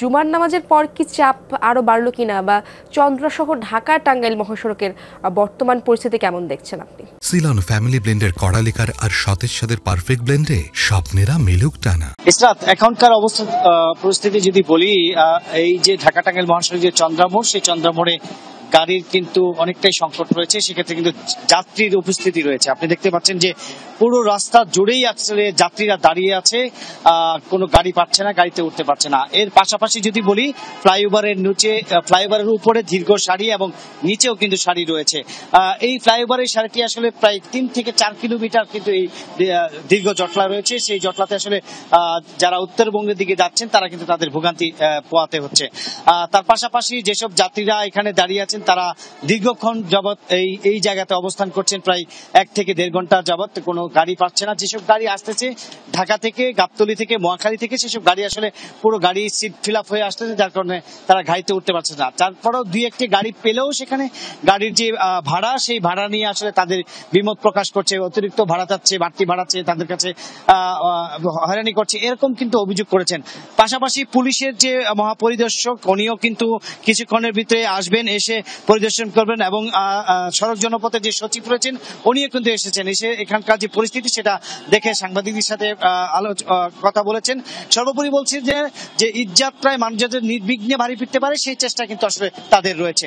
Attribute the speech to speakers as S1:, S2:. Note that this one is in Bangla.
S1: জুমার নামাজের পর কি চাপ আরো বাড়লো কিনা বা চন্দ্রসহ ঢাকা টাঙ্গাইল মহাসড়কের বর্তমান পরিস্থিতি কেমন দেখছেন আপনি?
S2: সিলন ফ্যামিলি ব্লেন্ডের কড়ালিকার আর সতেজ সাদের পারফেক্ট ব্লেন্ডে স্বপ্নেরা মিলুক টানা।
S3: ইসরাত, এখনকার অবস্থা পরিস্থিতি যদি বলি, এই যে ঢাকা টাঙ্গাইল মহাসড়কের যে চন্দ্রামোড়, সেই চন্দ্রামোড়ে গাড়ির কিন্তু অনেকটাই সংকট রয়েছে। সেক্ষেত্রে কিন্তু যাত্রীর উপস্থিতি রয়েছে। আপনি দেখতে পাচ্ছেন যে পুরো রাস্তা জুড়েই আসলে যাত্রীরা দাঁড়িয়ে আছে, কোনো গাড়ি পাচ্ছে না, গাড়িতে উঠতে পারছে না। এর পাশাপাশি যদি বলি, ফ্লাইওভারের উপরে দীর্ঘ সারি এবং নিচেও কিন্তু সারি রয়েছে। এই ফ্লাইওভারের সারিটি আসলে প্রায় 3 থেকে 4 কিলোমিটার কিন্তু এই দীর্ঘ জটলা রয়েছে। সেই জটলাতে আসলে যারা উত্তরবঙ্গের দিকে যাচ্ছেন তারা কিন্তু তাদের ভোগান্তি পোহাতে হচ্ছে। তার পাশাপাশি যেসব যাত্রীরা এখানে দাঁড়িয়ে আছেন তারা দীর্ঘক্ষণ যাবৎ এই জায়গাতে অবস্থান করছেন, প্রায় 1 থেকে 1.5 ঘন্টা যাবৎ কোনো গাড়ি পাচ্ছে না। যেসব গাড়ি আসতেছে ঢাকা থেকে, গাবতলী থেকে, মহাখালী থেকে, সেসব গাড়ি আসলে পুরো গাড়ি সিট ফিল আপ হয়ে আসতেছে, যার কারণে তারা গাড়িতে উঠতে পারছে না। তারপরেও 2-1টি গাড়ি পেলেও সেখানে গাড়ির যে ভাড়া, সেই ভাড়া নিয়ে আসলে তাদের বিমত প্রকাশ করছে, অতিরিক্ত ভাড়া চাচ্ছে, বাড়তি ভাড়াচ্ছে, তাদের কাছে হয়রানি করছে, এরকম কিন্তু অভিযোগ করেছেন। পাশাপাশি পুলিশের যে মহাপরিদর্শক, উনিও কিন্তু কিছুক্ষণের ভিতরে আসবেন, এসে পরিদর্শন করবেন এবং সড়ক জনপথে যে সচিব রয়েছেন উনিও কিন্তু এসেছেন, এসে এখানকার যে পরিস্থিতি সেটা দেখে সাংবাদিকদের সাথে কথা বলেছেন। সর্বোপরি বলছে যে ঈদ যাত্রায় মানুষ যাতে নির্বিঘ্নে বাড়ি ফিরতে পারে সেই চেষ্টা কিন্তু আসলে তাদের রয়েছে।